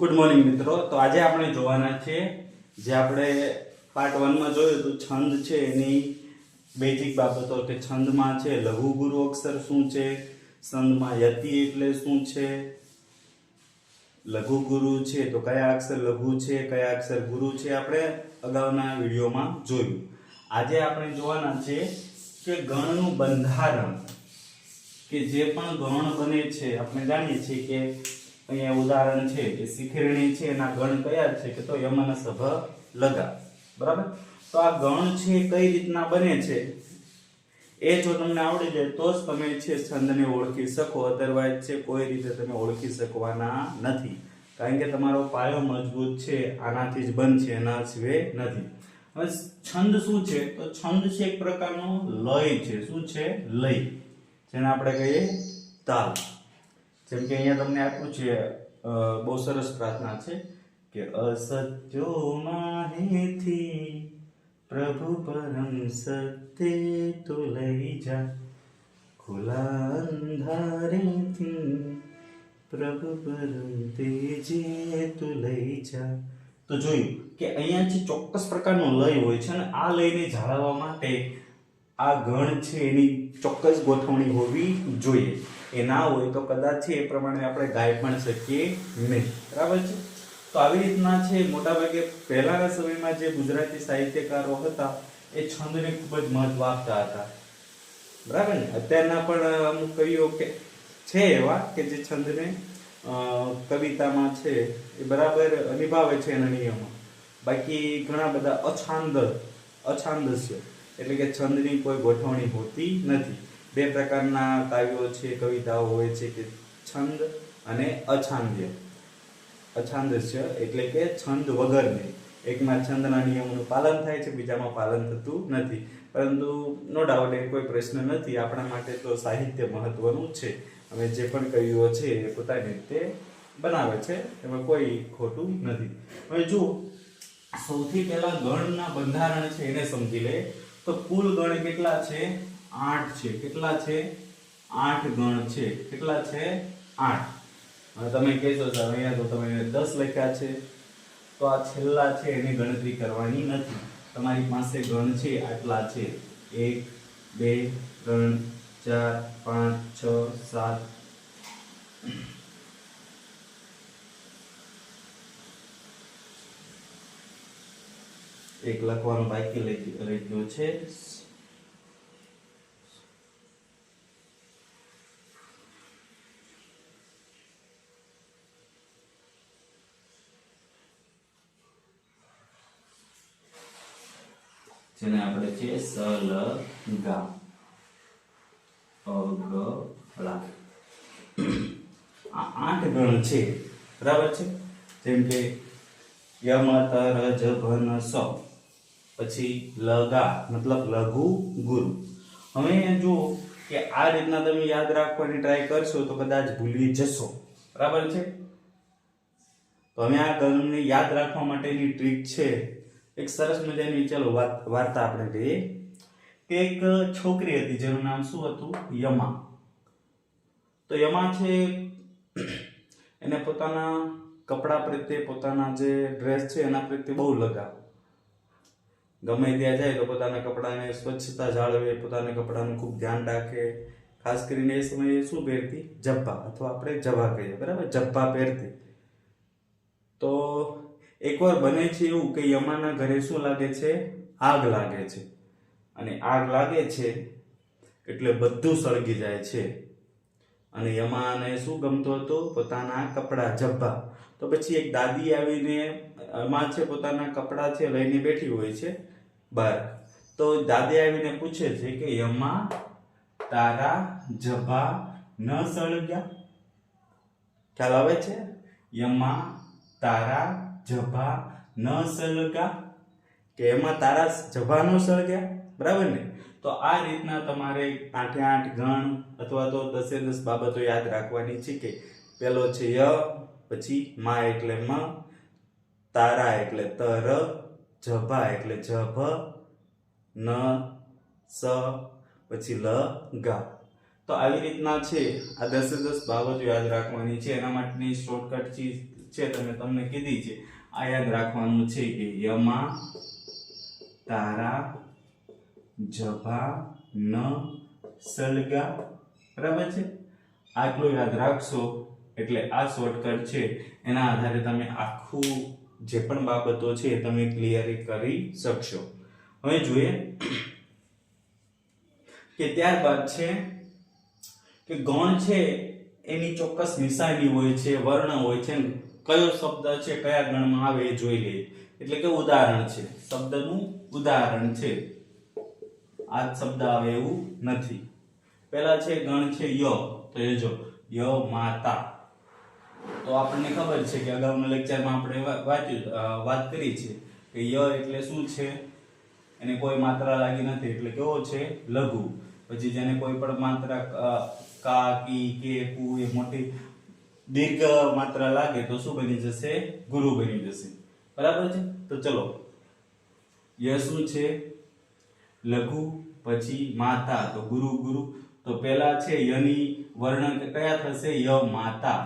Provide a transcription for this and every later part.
Good morning મિત્રો. તો આજે આપણે જોવાના છે જે આપણે પાર્ટ 1 માં જોયું હતું છંદ છે એની બેઝિક બાબતો કે છંદમાં છે લઘુ ગુરુ અક્ષર શું છે, છંદમાં યતિ એટલે શું છે, લઘુ ગુરુ છે તો કયા અક્ષર લઘુ છે કયા અક્ષર ગુરુ છે આપણે અગાઉના વિડીયોમાં જોયું. આજે આપણે જોવાના છે કે ગણનું બંધારણ કે જે પણ ગણ બને છે આપણે જાણીએ છીએ કે અહીંયા ઉદાહરણ છે કે શિખરણી છે એના ગણ કયા છે કે તો યમન સભ લગા. બરાબર. તો આ ગણ છે કઈ રીતના બને છે એ જો તમને આવડી જાય તો જ તમે છે છંદને ઓળખી શકો, અધરવાઇઝ છે કોઈ રીતે તમે ઓળખી શકવાના નથી, કારણ કે તમારો પાયો મજબૂત છે આનાથી જ બનશે, એના સિવાય નથી. હવે છંદ શું છે તો છંદ છે એક પ્રકારનો લય છે. શું છે? લય, જેને આપણે કહીએ તાલ. જેમ કે અહીંયા તમને આપ્યું છે બહુ સરસ પ્રાર્થના છે કે અસત્યો માહેથી પ્રભુ પરમ સત્ય તો લઈ જા, ખુલા અંધારેથી પ્રભુ પરમ તેજે તો લઈ જા. તો જોયું કે અહીંયા જે ચોક્કસ પ્રકારનો લય હોય છે અને આ લયને જાળવવા માટે આ ગણ છે એની ચોક્કસ ગોઠવણી હોવી જોઈએ. એ ના હોય તો કદાચ એ પ્રમાણે આપણે ગાઈ પણ શકીએ નહીં. બરાબર છે. તો આવી રીતના છે મોટાભાગે પહેલાના સમયમાં જે ગુજરાતી સાહિત્યકારો હતા એ છંદને ખૂબ જ મહત્વ આપતા હતા. બરાબર ને. અત્યારના પણ અમુક કવિઓ કે છે એવા કે જે છંદને કવિતામાં છે એ બરાબર નિભાવે છે એના નિયમો. બાકી ઘણા બધા અછાંદસ્ય એટલે કે છંદની કોઈ ગોઠવણી હોતી નથી. બે પ્રકારના કાવ્યો છે, કવિતાઓ હોય છે કે છંદ અને અછાંદસ્ય એટલે કે છંદ વગરની. એકમાં છંદના નિયમોનું પાલન થાય છે, બીજામાં પાલન થતું નથી. પરંતુ નો ડાઉટ એ કોઈ પ્રશ્ન નથી, આપણા માટે તો સાહિત્ય મહત્વનું છે. હવે જે પણ કવિઓ છે એ પોતાની રીતે બનાવે છે, એમાં કોઈ ખોટું નથી. હવે જો સૌથી પહેલા ગણના બંધારણ છે એને સમજી લે તો કુલ ગણ કેટલા છે? 8 છે. કેટલા છે? 8 ગણ છે. કેટલા છે? 8. હવે તમે કહેશો સર અહીંયા તો તમે 10 લખ્યા છે, તો આ છેલ્લા છે એની ગણતરી કરવાની નથી. તમારી પાસે ગણ છે આટલા છે 1 2 3 4 5 6 7 એક લખવાનું બાકી રહી ગયો છે. જેને આપણે છે સલગા અગળા. આ 8 ગણ છે. બરાબર છે. જેમ કે યમ તર જભન સ, પછી લગા મતલબ લઘુ ગુરુ. હવે જો કે આ રીતના તમે યાદ રાખવાની ટ્રાય કરશો તો કદાચ ભૂલી જશો. બરાબર છે. તો અમે આ ગણને યાદ રાખવા માટેની ટ્રીક છે એક સરસ મજાની. ચાલો વાર્તા આપણે કહીએ કે એક છોકરી હતી જેનું નામ શું હતું? યમા. તો યમા છે એને પોતાના કપડા પ્રત્યે, પોતાના જે ડ્રેસ છે એના પ્રત્યે બહુ લગાવ. ગમે ત્યાં જાય તો પોતાના કપડાને સ્વચ્છતા જાળવે, પોતાના કપડાનું ખૂબ ધ્યાન રાખે. ખાસ કરીને એ સમયે શું પહેરતી? જબ્બા, અથવા આપણે જભા કહીએ. બરાબર, જબ્બા પહેરતી. તો એકવાર બને છે એવું કે યમાના ઘરે શું લાગે છે? આગ લાગે છે. અને આગ લાગે છે એટલે બધું સળગી જાય છે. અને યમાને શું ગમતું હતું? પોતાના કપડા, જબ્બા. તો પછી એક દાદી આવીને માં છે પોતાના કપડા છે લઈને બેઠી હોય છે બહાર. તો દાદી આવીને પૂછે છે કે યમા તારા જભા ન સળગ્યા? ખ્યાલ આવે છે? યમા તારા જભા ન સળગા, કે એમાં તારા જભા ન સળગ્યા. બરાબર ને. તો આ રીતના તમારે 8 ગણ અથવા તો 10 બાબતો યાદ રાખવાની છે કે પેલો છે ય, પછી મા એટલે મ, તારા એટલે તર, જભા એટલે જભ, ન સ, પછી લ ગા. તો આવી રીતના છે આ 10 બાબતો યાદ રાખવાની છે. એના માટેની શોર્ટકટ છે તમને કીધી છે આ યાદ રાખવાનું છે કે યમાં તારા જભા ન સલગા, બરાબર છે. આટલું યાદ રાખશો એટલે આ શોર્ટકટ છે એના આધારે તમે આખું જે પણ બાબતો છે તમે ક્લિયર કરી શકશો. હવે જોઈએ કે ત્યારબાદ છે કે ગણ છે એની ચોક્કસ નિશાની હોય છે, વર્ણ હોય છે, કયો શબ્દ છે કયા ગણમાં આવે એ જોઈ લઈએ. એટલે કે ઉદાહરણ છે, શબ્દનું ઉદાહરણ છે. આ શબ્દ આવે એવું નથી. પહેલા છે ગણ છે ય, તો એ જો ય માતા. તો આપણને ખબર છે કે અગાઉના લેક્ચરમાં આપણે વાત કરી છે કે ય એટલે શું છે, એને કોઈ માત્રા લાગી નથી એટલે કેવો છે લઘુ. પછી જેને કોઈ પણ માત્રા કા કી કે કુ એ મોટી દીર્ઘ માત્રા લાગે તો શું બની જશે, ગુરુ બની જશે, બરાબર છે. તો ચલો ય શું છે લઘુ, પછી માતા તો ગુરુ ગુરુ. તો પહેલા છે યની વર્ણ કયા થશે, ય માતા,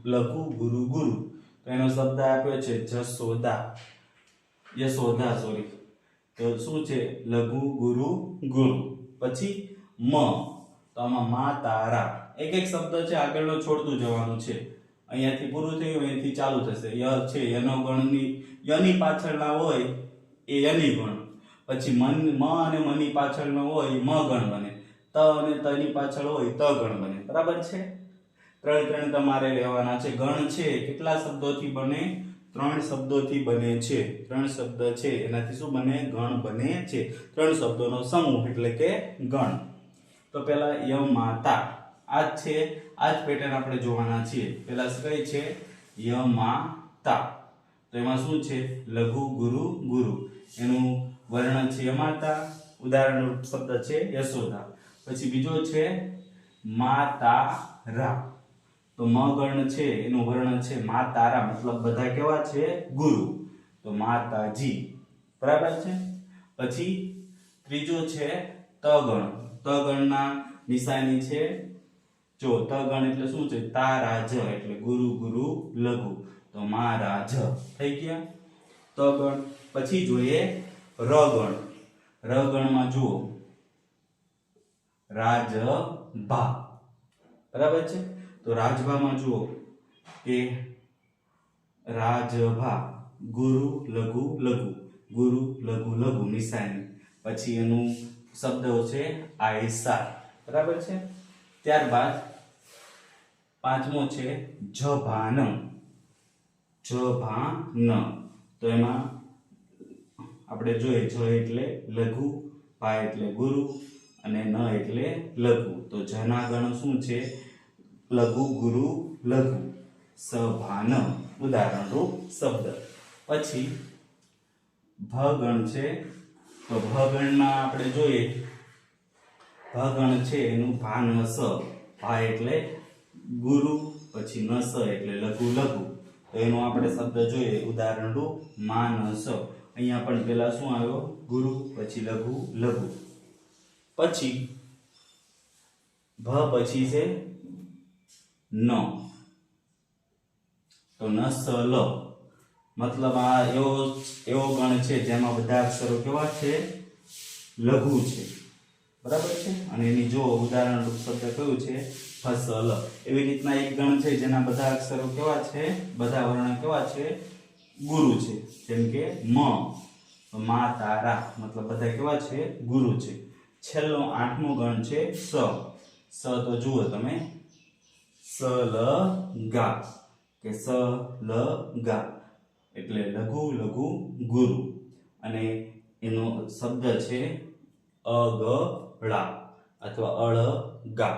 લઘુ ગુરુ ગુરુ. તો એનો શબ્દ આપ્યો છે જસોદા, યશોદા સોરી. તો શું છે લઘુ ગુરુ ગુરુ. પછી મ, તો આમાં મા તારા. એક એક શબ્દ છે આગળનો છોડતું જવાનું છે. અહીંયાથી પૂરું થયું, અહીંયાથી ચાલુ થશે. ય છે યનો ગણની, યની પાછળના હોય એ યની ગણ. પછી મ અને મની પાછળનો હોય મ ગણ બને. ત અને તની પાછળ હોય ત ગણ બને, બરાબર છે. ત્રણ તમારે લેવાના છે. ગણ છે કેટલા શબ્દોથી બને, 3 શબ્દોથી બને છે. 3 શબ્દ છે એનાથી શું બને, ગણ બને છે. 3 શબ્દોનો સમૂહ એટલે કે ગણ. તો પહેલા ય માતા, આ છે, આ જ પેટર્ન આપણે જોવાના છીએ. પહેલા કઈ છે ય માતા. તો એમાં શું છે લઘુ ગુરુ ગુરુ. એનું વર્ણ છે ય માતા, ઉદાહરણ શબ્દ છે યશોદા. પછી બીજો છે માતારા. તો મ ગણ છે એનું વર્ણ છે માતારા, મતલબ બધા કેવા છે ગુરુ. તો માતાજી, બરાબર છે. પછી ત્રીજો છે તગણ. તગણના નિશાની છે જો, તગણ એટલે શું છે તારાજ, એટલે ગુરુ ગુરુ લઘુ. તો મહારાજ થઈ ગયા તગણ. પછી જોઈએ રગણ. રગણમાં જુઓ રાજભા, બરાબર છે. તો રાજભામાં જુઓ કે રાજભા, ગુરુ લઘુ લઘુ, ગુરુ લઘુ લઘુ નિશાની. પછી એનું શબ્દ છે આયસા, બરાબર છે. ત્યારબાદ પાંચમો છે જભાન. જભાન, તો એમાં આપણે જોઈએ જ એટલે લઘુ, ભા એટલે ગુરુ અને ન એટલે લઘુ. તો જના ગણ શું છે લઘુ ગુરુ લઘુ. સભાન ઉદાહરણ રૂપ શબ્દ. પછી ભગણ છે. તો ભગણના આપણે જોઈએ ભગણ છે એનું ભાનસ. ભા એટલે ગુરુ, પછી નસ એટલે લઘુ લઘુ. તો એનો આપણે શબ્દ જોઈએ ઉદાહરણ રૂપ માનસ. અહીંયા પણ પેલા શું આવ્યો ગુરુ, પછી લઘુ લઘુ. પછી ભ પછી છે ન. તો નસલ, મતલબ આ એવો ગણ છે જેમાં બધા અક્ષરો કેવા છે લઘુ છે, બરાબર છે. અને એની જો ઉદાહરણ રૂપ શબ્દ કયું છે ફસલ. એવી રીતના એક ગણ છે જેના બધા અક્ષરો કેવા છે, બધા વર્ણ કેવા છે ગુરુ છે. જેમ કે મ, મા તારા, મતલબ બધા કેવા છે ગુરુ છે. છેલ્લો 8મો ગણ છે સ. સ તો જુઓ તમે સલગા, કે સલગા એટલે લઘુ લઘુ ગુરુ. અને એનો શબ્દ છે અગળા અથવા અળગા.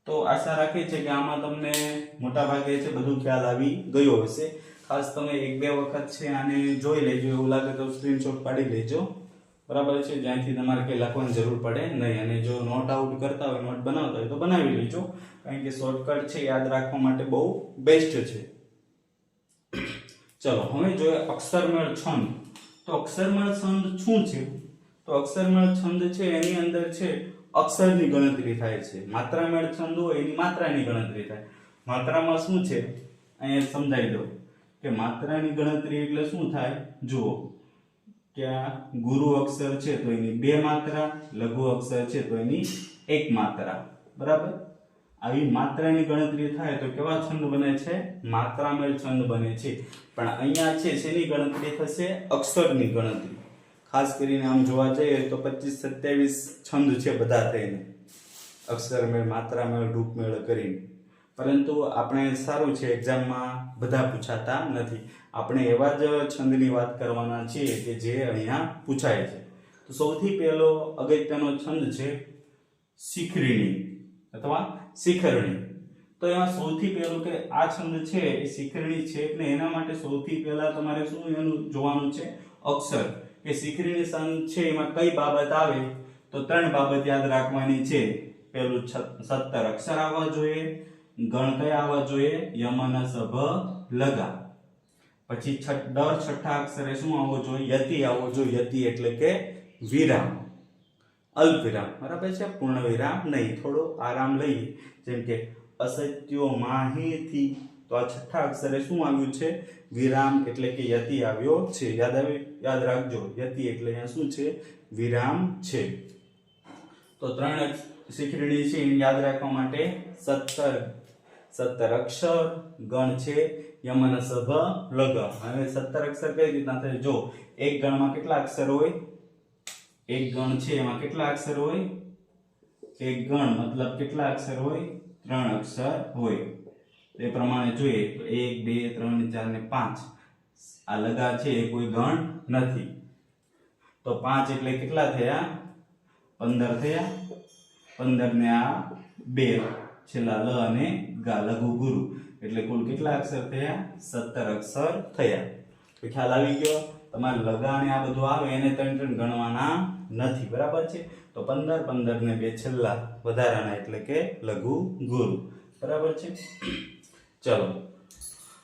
તો આશા રાખીએ છીએ કે આમાં તમને મોટા ભાગે છે બધું ખ્યાલ આવી ગયો હશે. ખાસ તમે 1-2 વખત છે આને જોઈ લેજો. એવું લાગે તો સ્ક્રીનશોટ પાડી લેજો, બરાબર છે. જ્યાંથી તમારે કંઈ લખવાની જરૂર પડે નહીં. અને જો નોટ આઉટ કરતા હોય, નોટ બનાવતા હોય તો બનાવી લેજો, કારણ કે શોર્ટકટ છે યાદ રાખવા માટે બહુ બેસ્ટ છે. ચલો હવે જોઈએ અક્ષરમેળ છંદ. તો અક્ષરમેળ છંદ શું છે? તો અક્ષરમેળ છંદ છે એની અંદર છે અક્ષરની ગણતરી થાય છે. માત્રામેળ છંદ હોય એની માત્રાની ગણતરી થાય. માત્રામાં શું છે અહીંયા સમજાવી દઉં કે માત્રાની ગણતરી એટલે શું થાય. જુઓ કે આ ગુરુ અક્ષર છે તો એની 2 માત્રા, લઘુ અક્ષર છે તો એની 1 માત્રા. બરાબર. આવી માત્રાની ગણતરી થાય તો કેવા છંદ બને છે? માત્રામેળ છંદ બને છે. પણ અહીંયા છે શેની ગણતરી થશે? અક્ષરની ગણતરી. ખાસ કરીને આમ જોવા જઈએ તો 25-27 છંદ છે બધા થઈને, અક્ષરમેળ, માત્રામેળ, રૂપમેળ કરીને. પરંતુ આપણે સારું છે એક્ઝામમાં બધા પૂછાતા નથી. આપણે એવા જ છંદની વાત કરવાના છીએ કે જે અહીંયા પૂછાય છે. તો સૌથી પહેલો અગત્યનો છંદ છે શિખરીણી અથવા શિખરણી. તો એમાં સૌથી પહેલું કે આ છંદ છે એ શિખરણી છે એટલે એના માટે સૌથી પહેલા તમારે શું એનું જોવાનું છે? અક્ષર. કે શિખરણી છંદ છે એમાં કઈ બાબત આવે? તો 3 બાબત યાદ રાખવાની છે. પહેલું 17 અક્ષર આવવા જોઈએ, ગણ કયા આવવા જોઈએ? યમ ન સભ લગા. પછી દર છઠ્ઠા અક્ષરે શું આવવો જોઈએ? યતિ આવવો જોઈએ. યતિ એટલે કે વિરામ, અલ્પ વિરામ. બરાબર છે? પૂર્ણ વિરામ નહીં, થોડો આરામ લઈએ. જેમ કે અસત્યો માહિથી, તો આ છઠ્ઠા અક્ષરે શું આવ્યું છે? વિરામ એટલે કે યતિ આવ્યો છે. યાદ રાખજો, યતિ એટલે અહીંયા શું છે? વિરામ છે. તો 3 શિખરણી છે એને યાદ રાખવા માટે 17 અક્ષર, ગણ છે યમન સભ લગ. હવે 17 અક્ષર કઈ રીતના થાય? જો એક ગણમાં કેટલા અક્ષર હોય? એક ગણ છે એમાં કેટલા અક્ષર હોય? એક ગણ મતલબ કેટલા અક્ષર હોય? 3 અક્ષર હોય. એ પ્રમાણે જોઈએ તો 1 2 3 4 ને 5. આ લગા છે એ કોઈ ગણ નથી. તો 5 એટલે કેટલા થયા? 15 થયા. 15 ને આ 2 છેલ્લા લ અને ગા, લઘુ ગુરુ, એટલે કુલ કેટલા અક્ષર થયા? 17 અક્ષર થયા. તો ખ્યાલ આવી ગયો. તમારે લગા ને આ બધું આવે એને 3 ગણવાના નથી. બરાબર છે? તો 15 ને 2 છેલ્લા વધારાના એટલે કે લઘુ ગુરુ. બરાબર છે? ચલો,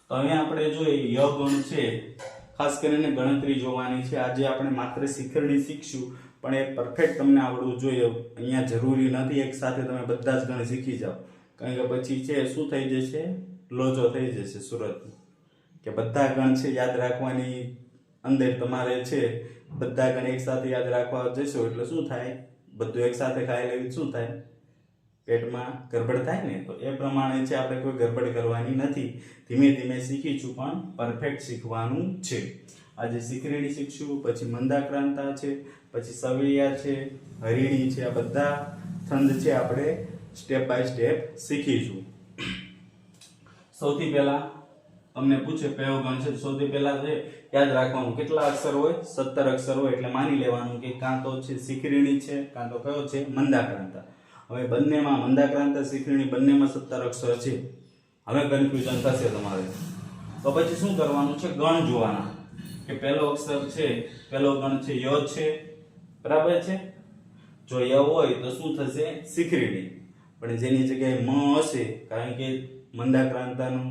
તો અહીંયા આપણે જોઈએ ય ગણ છે. ખાસ કરીને ગણતરી જોવાની છે. આજે આપણે માત્ર શિખરણી શીખશું, પણ એ પરફેક્ટ તમને આવડવું જોઈએ. અહીંયા જરૂરી નથી એક સાથે તમે બધા જ ગણ શીખી જાઓ, કારણ કે પછી છે શું થઈ જશે? લોચો થઈ જશે સુરત. કે બધા ગણ છે યાદ રાખવાની અંદર તમારે છે બધા ગણ એક સાથે યાદ રાખવા જશો એટલે શું થાય? બધું એક સાથે ખાઈ લેવી શું થાય? પેટમાં ગરબડ થાય ને. તો એ પ્રમાણે છે આપણે કોઈ ગરબડ કરવાની નથી. ધીમે ધીમે શીખીશું પણ પરફેક્ટ શીખવાનું છે. આજે શિખરણી શીખશું, પછી મંદાક્રાંતા છે, પછી સવૈયા છે, હરિણી છે. આ બધા છંદ છે આપણે સ્ટેપ બાય સ્ટેપ શીખીશું. સૌથી પહેલા તમને પૂછે કયો ગણ છે, સૌથી પહેલા છે યાદ રાખવાનું કેટલા અક્ષર હોય? 17 અક્ષર હોય. એટલે માની લેવાનું કે કાં તો છે શિખરણી છે કાં તો કયો છે? મંદાક્રાંતા. હવે બંનેમાં મંદાક્રાંતા શિખરણી બંનેમાં 17 અક્ષર છે. હવે કન્ફ્યુઝન થશે તમારે. તો પછી શું કરવાનું છે? ગણ જોવાના કે પહેલો અક્ષર છે, પહેલો ગણ છે ય છે. બરાબર છે? જો ય હોય તો શું થશે? શિખરણી. પણ જેની જગ્યાએ મ હશે, કારણ કે મંદાક્રાંતાનું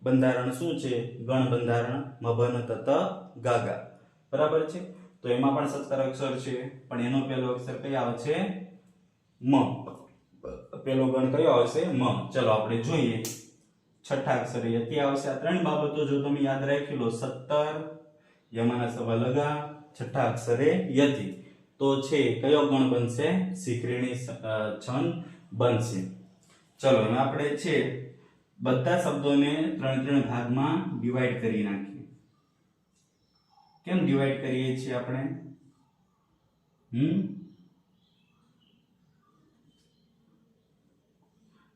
બંધારણ શું છે? ગણ બંધારણ મભન તત ગાગા. બરાબર છે? તો એમાં પણ 17 અક્ષર છે, પણ એનો પહેલો અક્ષર કયો આવશે? મ. પહેલો ગણ કયો આવશે? મ. ચલો આપણે જોઈએ. છઠ્ઠા અક્ષરે યતિ આવશે. આ 3 બાબતો જો તમે યાદ રાખી લો, 17 યમના સવા લગા, છઠ્ઠા અક્ષરે યતિ, તો છે કયો ગણ બનશે? શિખરણી છંદ બનશે. ચલો હવે આપણે છે બધા શબ્દોને 3 ભાગમાં ડિવાઈડ કરી નાખીએ. કેમ ડિવાઈડ કરીએ છીએ આપણે?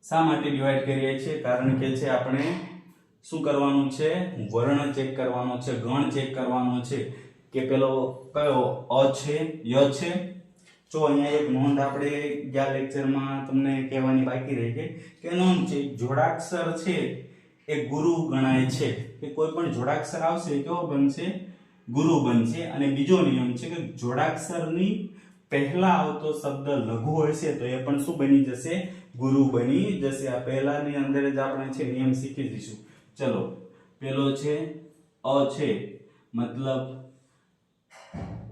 શા માટે ડિવાઈડ કરીએ છીએ? કારણ કે છે આપણે શું કરવાનું છે? વર્ણ ચેક કરવાનો છે, ગણ ચેક કરવાનો છે કે પેલો કયો અ છે, ય છે. જો અહીંયા એક નોંધ આપણે ગયા લેક્ચરમાં તમને કહેવાની બાકી રહી ગઈ કે નોંધ છે જોડાક્ષર છે એ ગુરુ ગણાય છે. કે કોઈ પણ જોડાક્ષર આવશે કેવો બનશે? ગુરુ બનશે. અને બીજો નિયમ છે કે જોડાક્ષરની પહેલા આવતો શબ્દ લઘુ હશે તો એ પણ શું બની જશે? ગુરુ બની જશે. આ પહેલાની અંદર જ આપણે છે નિયમ શીખી જઈશું. ચલો, પેલો છે અ છે, મતલબ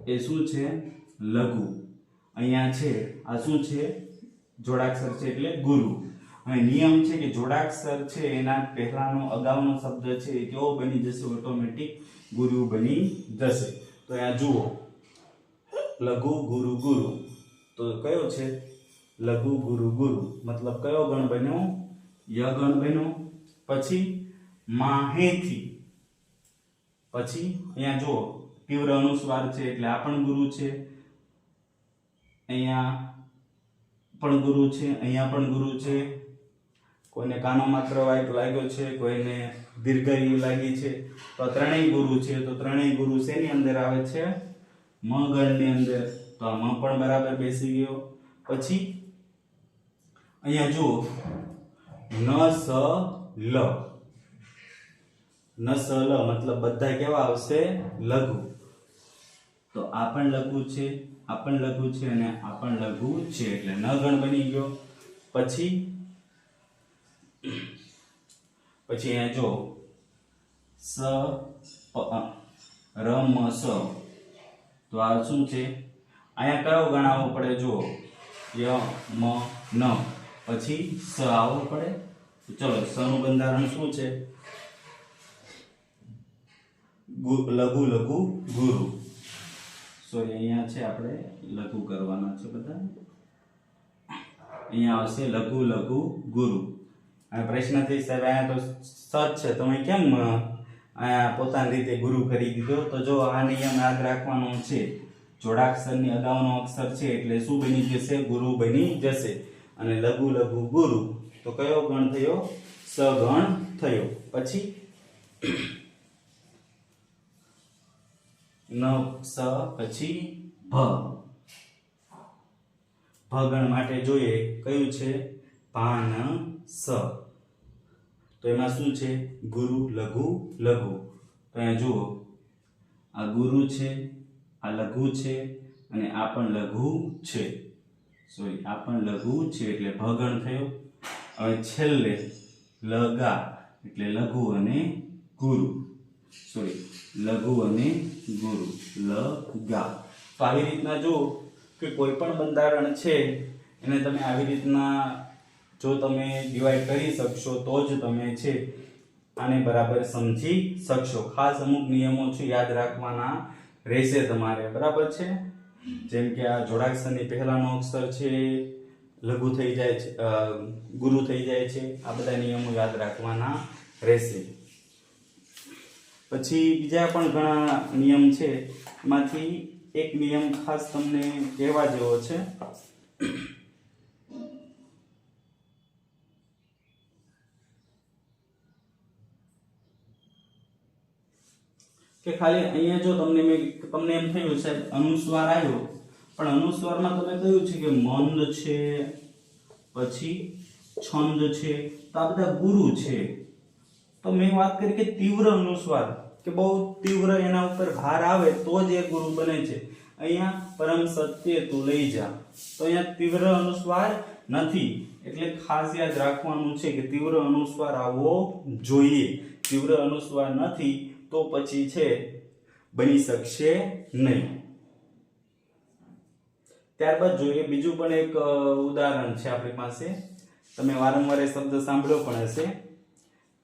એ શું છે? લઘુ. અહીંયા છે આ શું છે? જોડાક્ષર છે એટલે ગુરુ. હવે નિયમ છે કે જોડાક્ષર છે એના પહેલાનો અગાઉનો શબ્દ છે એ કેવો બની જશે, ઓટોમેટિક ગુરુ બની જશે. તો અહીંયા જુઓ લઘુ ગુરુ ગુરુ, તો કયો છે લઘુ ગુરુ ગુરુ, મતલબ કયો ગણ બન્યો, ય ગણ બન્યો. પછી માહેથી, પછી અહીંયા જુઓ તીવ્ર અનુસ્વાર છે એટલે આ પણ ગુરુ છે, અહીંયા પણ ગુરુ છે, અહીંયા પણ ગુરુ છે. કોઈને કાનો માત્ર લાગ્યો છે, કોઈને દીર્ઘ લાગી છે, તો ત્રણેય ગુરુ છે. તો ત્રણેય ગુરુ શેની અંદર આવે છે, મ ગણની અંદર. તો આ મ પણ બરાબર બેસી ગયો. પછી અહીંયા જુઓ ન સ લ, ન સ લ મતલબ બધા કેવા આવશે, લઘુ. તો આ પણ લઘુ છે, આ પણ લઘુ છે અને આ પણ લઘુ છે એટલે ન ગણ બની ગયો. પછી અહીંયા જો સ ર મ સ, તો આ શું છે, અહીંયા કયો ગણ આવવો પડે, જો ય મ ન, પછી સ આવવો પડે. ચલો સ નું બંધારણ શું છે, લઘુ લઘુ ગુરુ. સોરી અહીંયા છે આપણે લઘુ કરવાના છે બધા, અહીંયા આવશે લઘુ લઘુ ગુરુ. અને પ્રશ્નથી સાહેબ અહીંયા તો સચ છે, તમે કેમ અહીંયા પોતાની રીતે ગુરુ કરી દીધો. તો જો આ નિયમ યાદ રાખવાનો છે, જોડાક્ષરની અગાઉનો અક્ષર છે એટલે શું બની જશે, ગુરુ બની જશે. અને લઘુ લઘુ ગુરુ, તો કયો ગણ થયો, સ ગણ થયો. પછી ન સ, પછી ભ, ભગણ માટે જોઈએ કયું છે, ભાન સ. તો એમાં શું છે, ગુરુ લઘુ લઘુ. તો અહીંયા જુઓ આ ગુરુ છે, આ લઘુ છે અને આ પણ લઘુ છે. સોરી આ પણ લઘુ છે એટલે ભગણ થયો. હવે છેલ્લે લગા એટલે લઘુ અને ગુરુ, સોરી લઘુ અને ગુરુ, લગા. તો આવી રીતના જો કે કોઈ પણ બંધારણ છે એને તમે આવી રીતના જો તમે ડિવાઈડ કરી શકશો તો જ તમે છે આને બરાબર સમજી શકશો. ખાસ અમુક નિયમો છે યાદ રાખવાના રહેશે તમારે, બરાબર છે. જેમ કે આ જોડાક્ષરની પહેલાનો અક્ષર છે લઘુ થઈ જાય છે, ગુરુ થઈ જાય છે. આ બધા નિયમો યાદ રાખવાના રહેશે. પછી બીજા પણ ઘણા નિયમ છે, એમાંથી એક નિયમ ખાસ તમને કહેવા જેવો છે. કે ખાલી અહીંયા જો તમને એમ થયું સાહેબ અનુસ્વાર આવ્યો, પણ અનુસ્વારમાં તમે કહ્યું છે કે મંદ છે, પછી છંદ છે, તો આ બધા ગુરુ છે. તો મેં વાત કરી કે તીવ્ર અનુસ્વાર કે બહુ તીવ્ર એના ઉપર ભાર આવે તો જ એ ગુરુ બને છે. અહીંયા પરમ સત્ય તું લઈ જા, તો અહીંયા તીવ્ર અનુસ્વાર નથી એટલે ખાસ યાદ રાખવાનું છે કે તીવ્ર અનુસ્વાર આવવો જોઈએ. તીવ્ર અનુસ્વાર નથી તો પછી છે બની શકશે નહીં. ત્યારબાદ જોઈએ બીજું પણ એક ઉદાહરણ છે આપણી પાસે. તમે વારંવાર એ શબ્દ સાંભળ્યો પણ હશે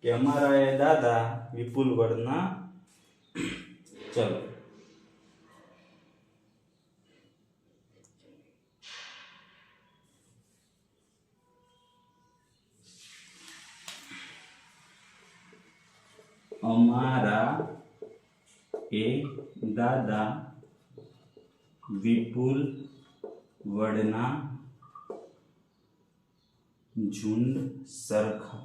કે અમારા એ દાદા વિપુલ વડના. ચલો અમારા એ દાદા વિપુલ વડના ઝુંડ સરખા.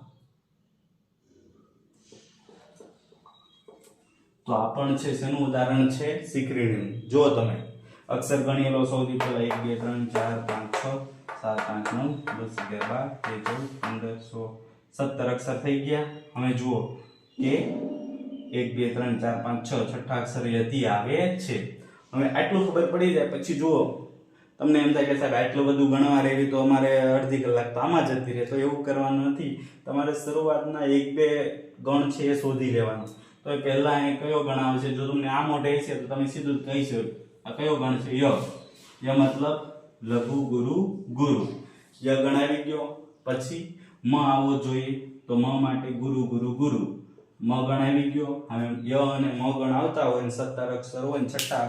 તો આ પણ છે શેનું ઉદાહરણ છે, સિકરીનું. જો તમે અક્ષર ગણી લો સૌથી પહેલા 1 2 3 4 5 6 7 8 9 10 11 12 13 14 15 16 17 અક્ષર થઈ ગયા. હવે જુઓ કે 1 2 3 4 5 6 છઠ્ઠા અક્ષર યતિ આવે છે. હવે આટલું ખબર પડી જાય પછી જુઓ તમને એમ થાય કે સાહેબ આટલું બધું ગણવા રહેવી તો અમારે અડધી કલાક તો આમાં જતી રહે. તો એવું કરવાનું નથી, તમારે શરૂઆતના 1 2 ગણ છે એ શોધી લેવાનો. તો પહેલા એ કયો ગણ આવે છે, જો તમને આ મોઢે છે તો તમે સીધું જ કહી શકો આ કયો ગણ છે, ય. ય મતલબ લઘુ ગુરુ ગુરુ. ય ગણ આવી ગયો. પછી મ આવવો જોઈએ, તો મ માટે ગુરુ ગુરુ ગુરુ, મ ગણ આવી ગયો. હવે ય અને મ ગણ આવતા હોય ને 17 અક્ષર હોય ને છઠ્ઠા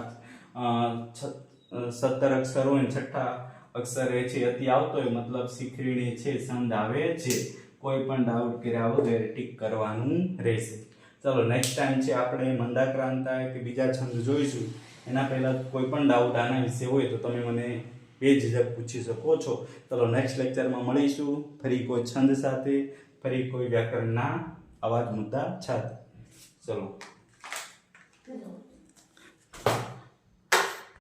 17 અક્ષર હોય ને છઠ્ઠા અક્ષર એ છે અતિ આવતો હોય, મતલબ શીખરીણી છે, સંધ આવે છે. કોઈ પણ ડાઉટ કર્યા વગર ટીક કરવાનું રહેશે. ચલો નેક્સ્ટ ટાઈમ છે આપણે મંદાક્રાંતા કે બીજા છંદ જોઈશું. એના પહેલા કોઈ પણ ડાઉટ આના વિશે હોય તો તમે મને બેઝિઝક પૂછી શકો છો. ચલો નેક્સ્ટ લેક્ચરમાં મળીશું ફરી કોઈ છંદ સાથે, ફરી કોઈ વ્યાકરણના આવા જ મુદ્દા સાથે. ચલો.